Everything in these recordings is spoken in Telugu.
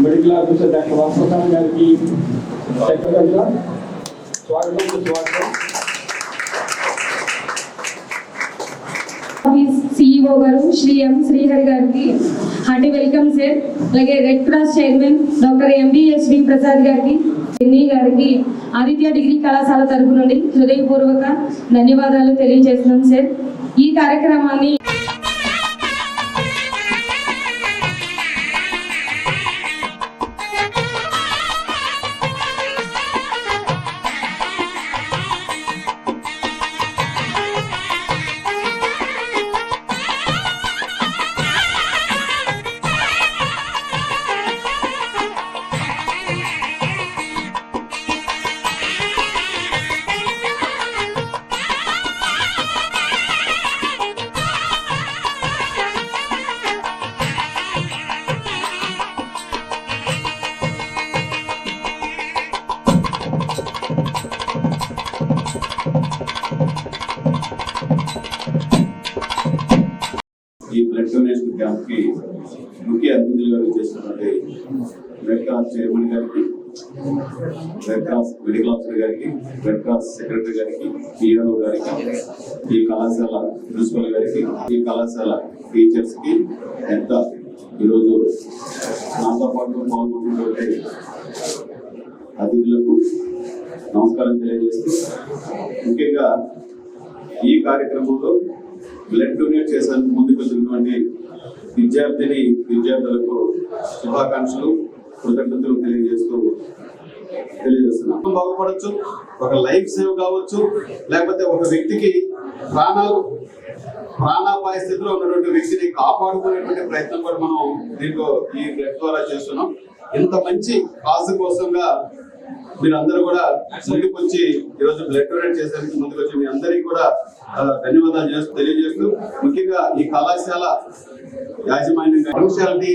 మెడికల్ ఆఫీసర్ డాక్టర్ వరప్రసాద్ గారికి సెక్రటరీగా స్వాగతం. CEO గారు శ్రీ ఎం శ్రీహరి గారికి హార్టీ వెల్కమ్ సార్. అలాగే red cross chairman doctor MBSV Prasad గారికి, ఎన్ని గారికి ఆదిత్య డిగ్రీ కళాశాల తరపు నుండి హృదయపూర్వక ధన్యవాదాలు తెలియజేస్తున్నాం సార్. ఈ కార్యక్రమాన్ని ఈ బ్లడ్ డొనేషన్ క్యాంప్ కి ముఖ్య అతిథులుగా చేస్తున్నటువంటి రెడ్ క్రాస్ చైర్మన్ గారికి, రెడ్ క్రాస్ మెడికల్ ఆఫీసర్ గారికి, రెడ్ క్రాస్ సెక్రటరీ గారికి, PRO గారికి, ఈ కళాశాల ప్రిన్సిపల్ గారికి, ఈ కళాశాల టీచర్స్ కి, ఎంత ఈరోజు నాతో పాటు పాల్గొన్నటువంటి అతిథులకు నమస్కారం తెలియజేస్తూ, ముఖ్యంగా ఈ కార్యక్రమంలో బ్లడ్ డొనేట్ చేసేందుకు ముందుకు వచ్చినటువంటి విద్యార్థులకు శుభాకాంక్షలు, కృతజ్ఞతలు తెలియజేస్తున్నాం. బాగుపడచ్చు, ఒక లైఫ్ సేవ్ కావచ్చు, లేకపోతే ఒక వ్యక్తికి ప్రాణాపాయ స్థితిలో ఉన్నటువంటి వ్యక్తిని కాపాడుకునేటువంటి ప్రయత్నం కూడా మనం దీంట్లో ఈ బ్లడ్ ద్వారా చేస్తున్నాం. ఇంత మంచి కాజు కోసంగా మీరందరూ కూడా ముందుకు వచ్చి ఈరోజు బ్లడ్ డొనేట్ చేసేందుకు ముందుకు వచ్చి మీ అందరికీ కూడా ధన్యవాదాలు తెలియజేస్తూ, ముఖ్యంగా ఈ కళాశాల యాజమాన్యంగా పంక్చువాలిటీ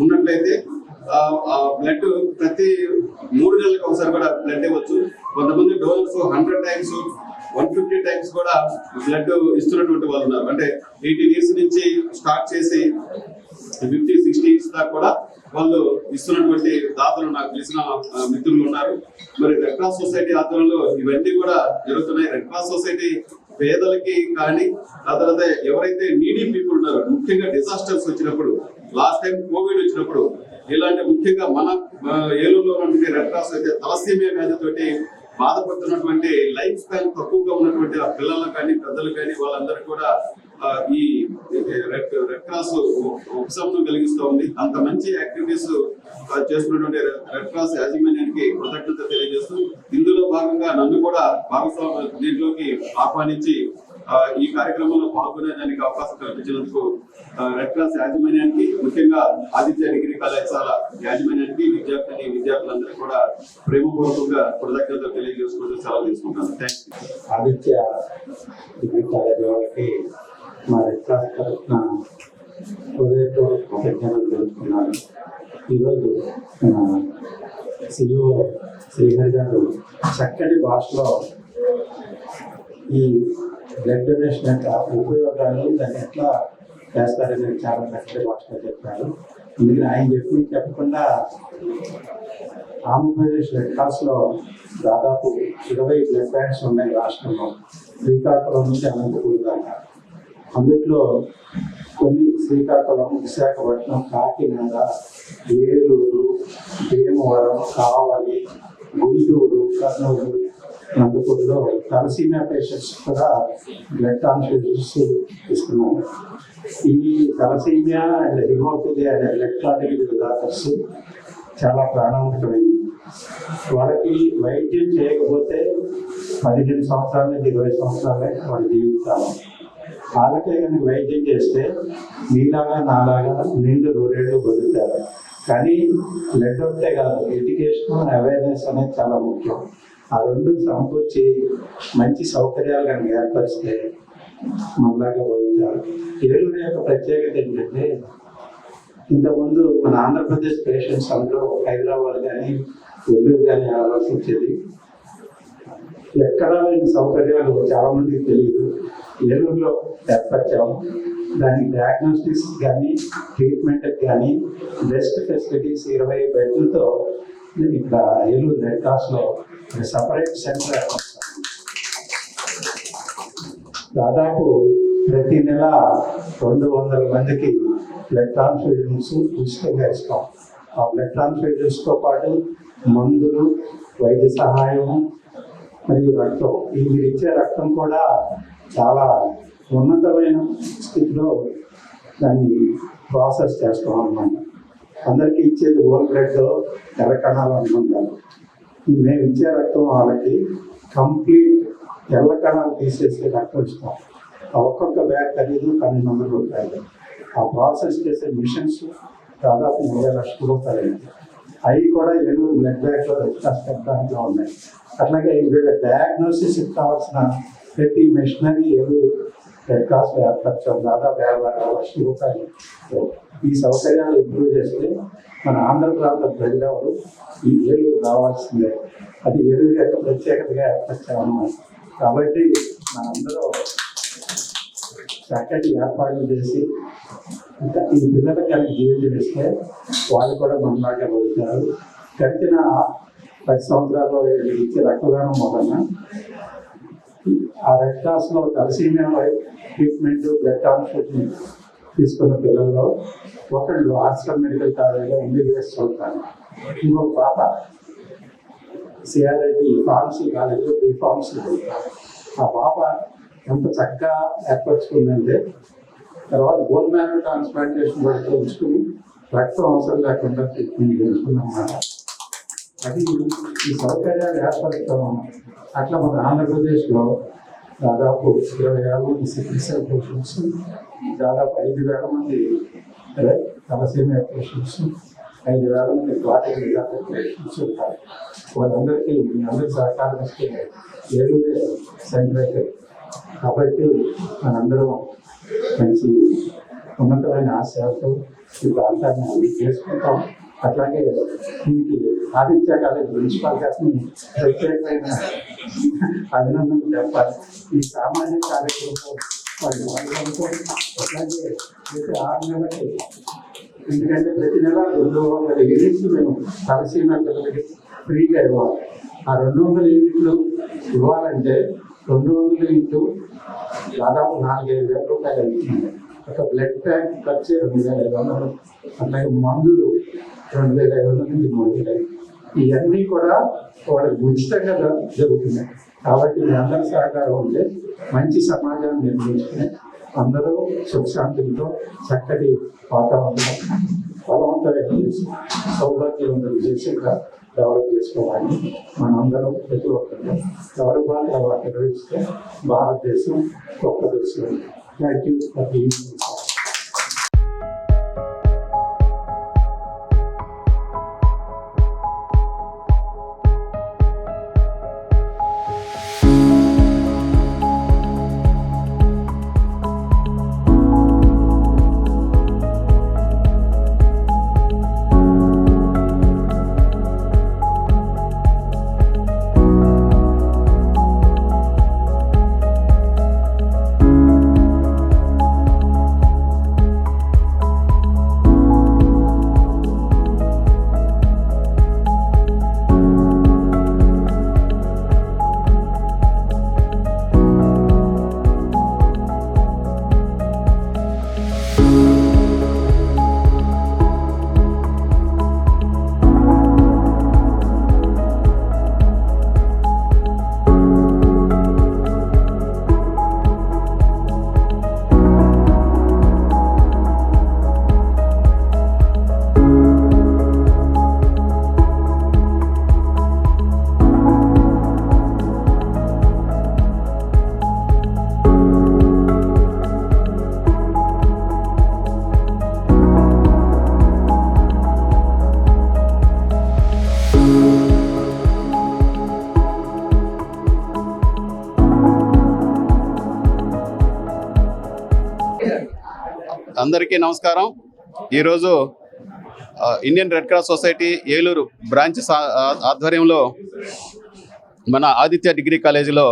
ఉన్నట్లయితే బ్లడ్ ప్రతి 3 నెలలకు ఒకసారి కూడా బ్లడ్ ఇవ్వచ్చు. కొంతమంది డోనర్స్ 100 times 150 times కూడా బ్లడ్ ఇస్తున్నటువంటి వాళ్ళు ఉన్నారు. అంటే 18 years నుంచి స్టార్ట్ చేసి 50-60 years దాకా కూడా వాళ్ళు ఇస్తున్నటువంటి దాతలు నాకు తెలిసిన మిత్రులు ఉన్నారు. మరి రెడ్ క్రాస్ సొసైటీ ఆధ్వర్యంలో ఇవన్నీ కూడా జరుగుతున్నాయి. రెడ్ క్రాస్ సొసైటీ పేదలకి కానీ, ఆ తర్వాత ఎవరైతే నీడీ పీపుల్ ఉన్నారో, ముఖ్యంగా డిజాస్టర్స్ వచ్చినప్పుడు, లాస్ట్ టైం కోవిడ్ వచ్చినప్పుడు, ఇలాంటి ముఖ్యంగా మన ఏలూరులో ఉన్నటువంటి రెడ్ క్రాస్ అయితే తలసీమియా వ్యాధితోటి బాధపడుతున్నటువంటి, లైఫ్ స్పాన్ తక్కువగా ఉన్నటువంటి ఆ పిల్లలకు కానీ పెద్దలు కానీ వాళ్ళందరికీ కూడా ఈ రెడ్ క్రాస్ ఉపశమనం కలిగిస్తూ ఉంది. అంత మంచి యాక్టివిటీస్ చేస్తున్నటువంటి రెడ్ క్రాస్ యాజమాన్యానికి కృతజ్ఞత తెలియజేస్తూ, ఇందులో భాగంగా నన్ను కూడా భాగస్వామ్య దీంట్లోకి ఆహ్వానించి ఈ కార్యక్రమంలో పాల్గొనేదానికి అవకాశం కల్పించినందుకు రెడ్ క్రాస్ యాజమాన్యానికి, ముఖ్యంగా ఆదిత్య డిగ్రీ కళాశాల యాజమాన్యానికి, విద్యార్థులందరికీ కూడా ప్రేమపూర్వకంగా కృతజ్ఞతలు తెలియజేసుకుంటూ సెలవు తీసుకుంటాను. Thank you. Aditya degree college వాళ్ళకి మా రెడ్ క్రాస్ తరఫున హృదయపూర్వక కృతజ్ఞతలు తెలుపుకున్నాను. ఈరోజు CEO శ్రీహరి గారు చక్కటి భాషలో ఈ బ్లడ్ డొనేషన్ యొక్క ఉపయోగాలు, దాన్ని ఎట్లా చేస్తారని చాలా చక్కటి భాషలో చెప్పారు. అందుకని ఆయన చెప్పకుండా ఆంధ్రప్రదేశ్ రెడ్ క్రాస్లో దాదాపు 20 బ్లడ్ బ్యాంక్స్ ఉన్నాయి రాష్ట్రంలో, శ్రీకాకుళం నుంచి అనంతపురం దాకా. అందులో కొన్ని శ్రీకాకుళం, విశాఖపట్నం, కాకినాడ, ఏలూరు, భీమవరం, కావలి, గుంటూరు, కర్నూలు, నందపూర్లో తలసీమియా పేషెంట్స్ కూడా బ్లడ్ ట్రాన్స్ఫ్యూజన్స్ ఇస్తున్నారు. ఈ తలసీమియా అండ్ హిమోఫిలియా అనే బ్లడ్ క్లాటింగ్ డిజార్డర్స్ చాలా ప్రాణాంతకమైనవి. వాళ్ళకి వైద్యం చేయకపోతే 15 సంవత్సరాల నుంచి 20 సంవత్సరాలే వాళ్ళ జీవితాలు. వాళ్ళకే కానీ వైద్యం చేస్తే మీలాగా నాలాగా నిండు 100 ఏళ్ళు బతుకుతారు. కానీ బ్లడ్ ఒకటే కాదు, ఎడ్యుకేషన్ అవేర్నెస్ అనేది చాలా ముఖ్యం. ఆ రెండు సమకూర్చి మంచి సౌకర్యాలు కానీ ఏర్పరిస్తే మనలాగా బతుకుతారు. ఏలూరు యొక్క ప్రత్యేకత ఏంటంటే, ఇంతకుముందు మన ఆంధ్రప్రదేశ్ పేషెంట్స్ అందరూ హైదరాబాద్ కానీ నెల్లూరు కానీ ఆలోచన వచ్చేది. ఎక్కడా లేని సౌకర్యాలు చాలా మందికి తెలియదు. ఏలూరులో ఏర్పరిచాము. దానికి డయాగ్నోస్టిక్స్ కానీ ట్రీట్మెంట్కి కానీ బెస్ట్ ఫెసిలిటీస్ 20 బెడ్లతో ఇక్కడ ఏలూరు రెడ్ క్రాస్లో సపరేట్ సెంటర్ ఏర్పరుస్తాం. దాదాపు ప్రతి నెల 200 మందికి బ్లడ్ ట్రాన్స్ఫ్యూజన్స్ ఉచితంగా ఇస్తాం. ఆ బ్లడ్ ట్రాన్స్ఫ్యూజన్స్తో పాటు మందులు, వైద్య సహాయం మరియు రక్తం. ఈ మీరు ఇచ్చే రక్తం కూడా చాలా ఉన్నతమైన స్థితిలో దాన్ని ప్రాసెస్ చేస్తాం అన్నమాట. అందరికీ ఇచ్చేది హోల్ బ్లడ్, తెల్ల కణాలు అనుకుంటారు. మేము ఇచ్చే రక్తం వాళ్ళకి కంప్లీట్ తెల్ల కణాలు తీసేసి రక్తం ఇస్తాం. ఆ ఒక్కొక్క బ్యాగ్ ఖరీదు 1200 రూపాయలు. ఆ ప్రాసెస్ చేసే మిషన్స్ దాదాపు 30 లక్షల రూపాయలు. అవి కూడా ఏలూరు బ్లడ్ బ్యాంక్లో దాంట్లో ఉన్నాయి. అట్లాగే వీళ్ళ డయాగ్నోసిస్ కావాల్సిన ప్రతి మిషనరీ ఏలూరు రెడ్ క్రాస్లో ఏర్పరచాం. దాదాపు 50 లక్షల రూపాయలు. ఈ సౌకర్యాలు ఇంప్రూవ్ చేస్తే మన ఆంధ్ర ప్రాంత ప్రజలెవరు ఈ ఏలూరు రావాల్సిందే. అది ఏలూరు యొక్క ప్రత్యేకతగా ఏర్పరచామన్నమాట. కాబట్టి మనందరూ చక్కటి ఏర్పాట్లు చేసి ఇంకా ఈ పిల్లలకి కనుక జీవితం ఇస్తే వాళ్ళు కూడా మనలాగే బతుకుతారు. గడిచిన 10 సంవత్సరాల్లో ఇచ్చే రక్తదానం వలన ఆ రెడ్ క్రాస్లో తలసీమియా ట్రీట్మెంట్, బ్లడ్ ట్రాన్స్ఫ్యూజన్ తీసుకున్న పిల్లల్లో ఒకళ్ళు ఆర్ట్స్కర్ మెడికల్ కాలేజీలో MBBS చదువుతారు. ఇంకొక పాప సిఆర్ఐటి ఫార్మసీ కాలేజీలో B.Pharm చదువుతారు. ఆ పాప ఎంత చక్కగా ఏర్పరచుకుందంటే తర్వాత బోన్ మ్యారో ట్రాన్స్ప్లాంటేషన్ కూడా ఉంచుకుని రక్తం అవసరం లేకుండా ట్రీట్మెంట్ చేసుకున్నమాట. అది ఈ సౌకర్యాలు ఏర్పరచడం. అట్లా మన ఆంధ్రప్రదేశ్లో దాదాపు 20,000 మంది సికిల్ సెల్ పేషెంట్స్, దాదాపు 5,000 మంది తలసేమియా పేషెంట్స్, 5,000 మంది క్లాటిక్ డిజార్డర్ పేషెంట్స్ ఉంటారు. వాళ్ళందరికీ మీ అందరి సహకారం ఇస్తే ఏలూరే సెంటర్ అయితే. కాబట్టి మనందరం మంచి ఉన్నతమైన ఆశయాలతో ఈ ప్రాంతాన్ని అభివృద్ధి చేసుకుంటాం. అట్లాగే దీనికి ఆదిత్య కాలేజ్ ప్రిన్సిపాల్ గారిని ప్రత్యేకమైన అభినందనలు చెప్పాలి. ఈ సామాజిక కార్యక్రమంలో వాళ్ళు అట్లాగే ప్రతి 6 నెలలకి, ఎందుకంటే ప్రతి నెల 200 యూనిట్లు మేము తలసీమ పిల్లలకి ఫ్రీగా ఇవ్వాలి. ఆ 200 యూనిట్లు ఇవ్వాలంటే 200 ఇంటూ దాదాపు 4-5 వేల రూపాయలు అవుతుంది. ఒక బ్లడ్ ట్యాంక్ ఖర్చు 2,500, అట్లాగే మందులు 2,500 నుంచి 3,000. ఇవన్నీ కూడా వాళ్ళకి ఉచితంగా జరుగుతున్నాయి. కాబట్టి మీ అందరి సహకారం ఉంటే మంచి సమాజాన్ని నిర్మించుకుని అందరూ సుఖశాంతులతో చక్కటి వాతావరణం బలవంతమైన సౌభాగ్యవంతులు చేసేగా డెవలప్ చేసుకోవాలి. మనందరం ప్రతి ఒక్కరు గౌరవాన్ని అలా నిర్వహిస్తే భారతదేశం గొప్ప దేశం. Thank you for being here. అందరికీ నమస్కారం. ఈరోజు Indian red cross society Eluru branch ఆధ్వర్యంలో మన ఆదిత్య డిగ్రీ కాలేజీలో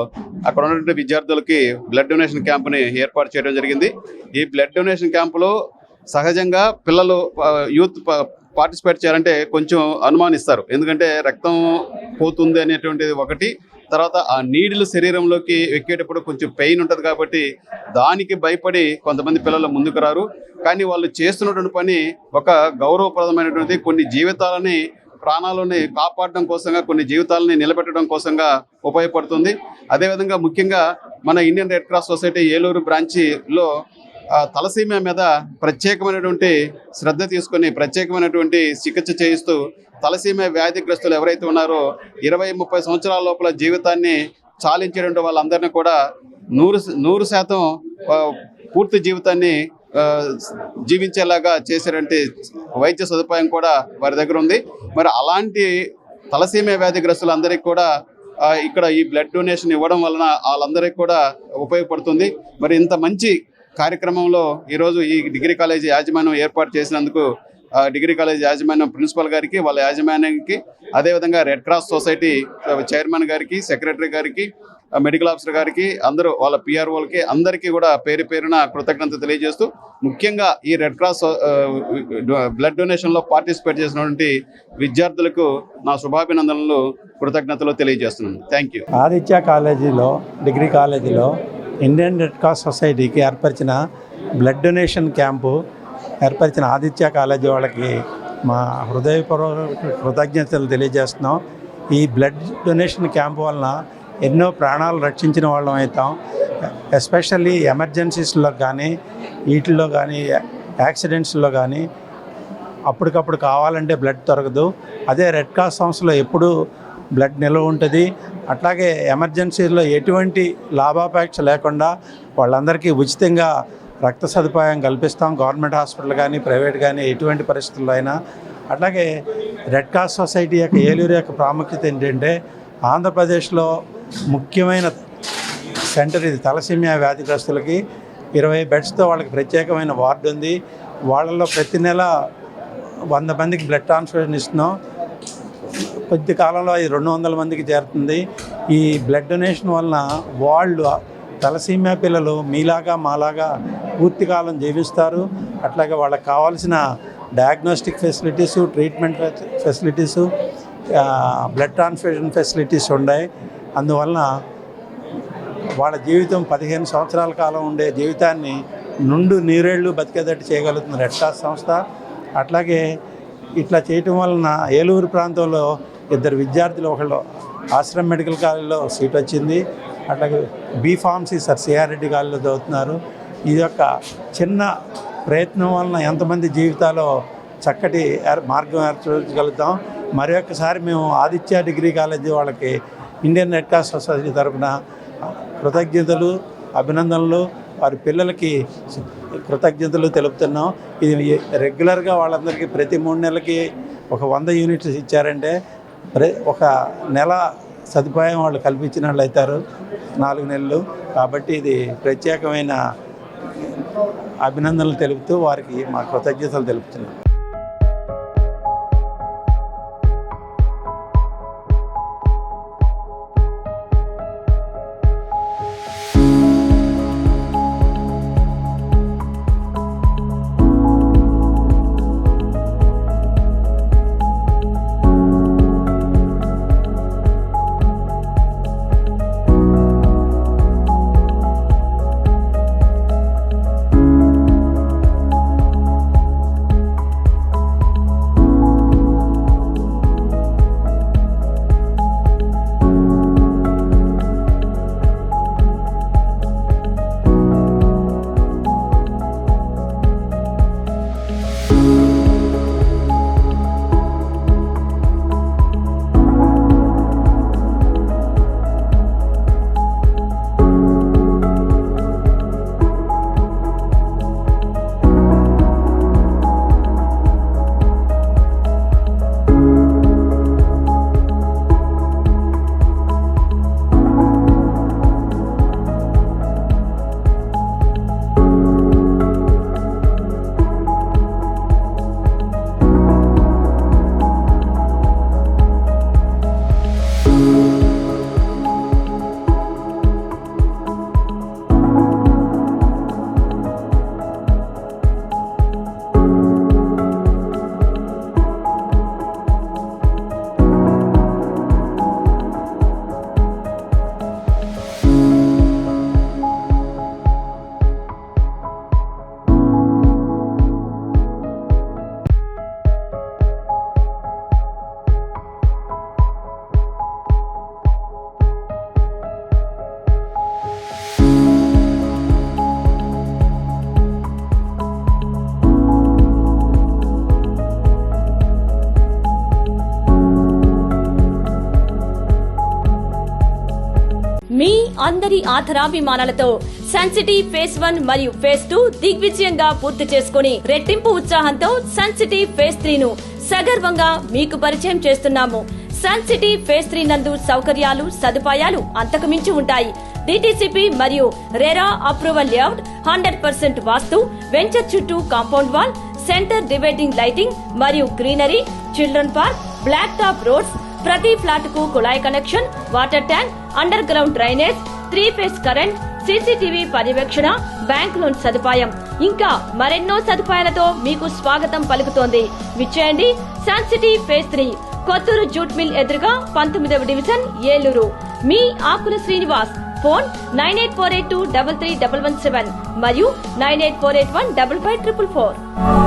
అక్కడ ఉన్నటువంటి విద్యార్థులకి బ్లడ్ డొనేషన్ క్యాంపుని ఏర్పాటు చేయడం జరిగింది. ఈ బ్లడ్ డొనేషన్ క్యాంపులో సహజంగా పిల్లలు యూత్ పార్టిసిపేట్ చేయాలంటే కొంచెం అనుమానిస్తారు. ఎందుకంటే రక్తం పోతుంది అనేటువంటిది ఒకటి, తర్వాత ఆ నీడిలు శరీరంలోకి ఎక్కేటప్పుడు కొంచెం పెయిన్ ఉంటుంది కాబట్టి దానికి భయపడి కొంతమంది పిల్లలు ముందుకు రారు. కానీ వాళ్ళు చేస్తున్నటువంటి పని ఒక గౌరవప్రదమైనటువంటి కొన్ని జీవితాలని, ప్రాణాలని కాపాడడం కోసంగా, కొన్ని జీవితాలని నిలబెట్టడం కోసంగా ఉపయోగపడుతుంది. అదేవిధంగా ముఖ్యంగా మన Indian red cross society Eluru బ్రాంచిలో తలసీమియా మీద ప్రత్యేకమైనటువంటి శ్రద్ధ తీసుకొని ప్రత్యేకమైనటువంటి చికిత్స చేయిస్తూ తలసీమియా వ్యాధిగ్రస్తులు ఎవరైతే ఉన్నారో 20-30 సంవత్సరాల లోపల జీవితాన్ని చాలించేటువంటి వాళ్ళందరినీ కూడా 100% పూర్తి జీవితాన్ని జీవించేలాగా చేసేటువంటి వైద్య సదుపాయం కూడా వారి దగ్గర ఉంది. మరి అలాంటి తలసీమియా వ్యాధిగ్రస్తులందరికీ కూడా ఇక్కడ ఈ బ్లడ్ డొనేషన్ ఇవ్వడం వలన వాళ్ళందరికీ కూడా ఉపయోగపడుతుంది. మరి ఇంత మంచి కార్యక్రమంలో ఈరోజు ఈ డిగ్రీ కాలేజీ యాజమాన్యం ఏర్పాటు చేసినందుకు డిగ్రీ కాలేజ్ యాజమాన్యం ప్రిన్సిపల్ గారికి, వాళ్ళ యాజమాన్యానికి, అదేవిధంగా రెడ్ క్రాస్ సొసైటీ చైర్మన్ గారికి, సెక్రటరీ గారికి, మెడికల్ ఆఫీసర్ గారికి, అందరూ వాళ్ళ పిఆర్ఓలకి అందరికీ కూడా పేరు పేరున కృతజ్ఞత తెలియజేస్తూ, ముఖ్యంగా ఈ రెడ్ క్రాస్ బ్లడ్ డొనేషన్లో పార్టిసిపేట్ చేసినటువంటి విద్యార్థులకు నా శుభాభినందనలు, కృతజ్ఞతలు తెలియజేస్తున్నాను. Thank you. ఆదిత్య కాలేజీలో, డిగ్రీ కాలేజీలో ఇండియన్ రెడ్ క్రాస్ సొసైటీకి ఏర్పరిచిన బ్లడ్ డొనేషన్ క్యాంపు ఏర్పరిచిన ఆదిత్య కాలేజీ వాళ్ళకి మా హృదయపూర్వక కృతజ్ఞతలు తెలియజేస్తున్నాం. ఈ బ్లడ్ డొనేషన్ క్యాంపు వలన ఎన్నో ప్రాణాలు రక్షించిన వాళ్ళం అవుతాం. ఎస్పెషల్లీ ఎమర్జెన్సీస్లో కానీ, వీటిల్లో కానీ, యాక్సిడెంట్స్లో కానీ అప్పటికప్పుడు కావాలంటే బ్లడ్ దొరకదు. అదే రెడ్ క్రాస్ సంస్థలో ఎప్పుడూ బ్లడ్ నిల్వ ఉంటుంది. అట్లాగే ఎమర్జెన్సీలో ఎటువంటి లాభాపేక్ష లేకుండా వాళ్ళందరికీ ఉచితంగా రక్త సదుపాయం కల్పిస్తాం. గవర్నమెంట్ హాస్పిటల్ కానీ, ప్రైవేట్ కానీ, ఎటువంటి పరిస్థితుల్లో అయినా. అట్లాగే రెడ్ క్రాస్ సొసైటీ యొక్క ఏలూరు యొక్క ప్రాముఖ్యత ఏంటంటే ఆంధ్రప్రదేశ్లో ముఖ్యమైన సెంటర్ ఇది. తలసీమియా వ్యాధిగ్రస్తులకి 20 బెడ్స్తో వాళ్ళకి ప్రత్యేకమైన వార్డు ఉంది. వాళ్ళలో ప్రతి నెల 100 మందికి బ్లడ్ ట్రాన్స్ఫ్యూజన్ ఇస్తున్నాం. కొద్ది కాలంలో అది 200 మందికి చేరుతుంది. ఈ బ్లడ్ డొనేషన్ వలన వాళ్ళు తలసీమియా పిల్లలు మీలాగా మాలాగా పూర్తి కాలం జీవిస్తారు. అట్లాగే వాళ్ళకి కావాల్సిన diagnostic facilities, treatment facilities, blood transfusion facilities ఉన్నాయి. అందువలన వాళ్ళ జీవితం 15 సంవత్సరాల కాలం ఉండే జీవితాన్ని నుండు నీరేళ్లు బతికేటట్టు చేయగలుగుతుంది రెడ్ క్రాస్ సంస్థ. అట్లాగే ఇట్లా చేయటం వలన ఏలూరు ప్రాంతంలో 2 విద్యార్థులు, ఒకళ్ళు ఆశ్రమ్ మెడికల్ కాలేజీలో సీట్ వచ్చింది. అట్లాగే బీఫార్మసీ సార్ సిఆర్ రెడ్డి కాలేజీలో చదువుతున్నారు. ఇది యొక్క చిన్న ప్రయత్నం వలన ఎంతమంది జీవితాల్లో చక్కటి మార్గం ఏర్పరచగలుగుతాం. మరి ఒక్కసారి మేము ఆదిత్య డిగ్రీ కాలేజీ వాళ్ళకి ఇండియన్ రెడ్ క్రాస్ సొసైటీ తరఫున కృతజ్ఞతలు, అభినందనలు, వారి పిల్లలకి కృతజ్ఞతలు తెలుపుతున్నాం. ఇది రెగ్యులర్గా వాళ్ళందరికీ ప్రతి 3 నెలలకి ఒక 100 యూనిట్స్ ఇచ్చారంటే ఒక నెల సదుపాయం వాళ్ళు కల్పించిన వాళ్ళు అవుతారు 4 నెలలు. కాబట్టి ఇది ప్రత్యేకమైన అభినందనలు తెలుపుతూ వారికి మా కృతజ్ఞతలు తెలుపుతున్నాం. అందరి ఆధరాభిమానాలతో సన్ సిటీ ఫేజ్ 1 మరియు ఫేజ్ 2 దిగ్విజయంగా పూర్తి చేసుకుని రెట్టింపు ఉత్సాహంతో సన్ సిటీ ఫేజ్ 3 ను సగర్వంగా మీకు పరిచయం చేస్తున్నాము. సన్ సిటీ ఫేజ్ 3 నందు సౌకర్యాలు సదుపాయాలు అంతకుమించి ఉంటాయి. డిటిసిపి మరియు RERA approval layout, 100% vastu, venture చుట్టూ compound wall, centre dividing lighting మరియు greenery, children park, black top roads, ప్రతి ఫ్లాట్ కు కుళాయి connection, water tank, underground drainage, 3 phase current, CCTV పర్యవేక్షణ, బ్యాంక్ లోన్ సదుపాయం ఇంకా మరెన్నో సదుపాయాలతో మీకు స్వాగతం పలుకుతోంది. విచ్చేయండి sun city phase 3, Kothuru jute mill ఎదురుగా 19వ డివిజన్, ఏలూరు. మీ ఆకుల శ్రీనివాస్. ఫోన్ 9848233117 మరియు 9848155544.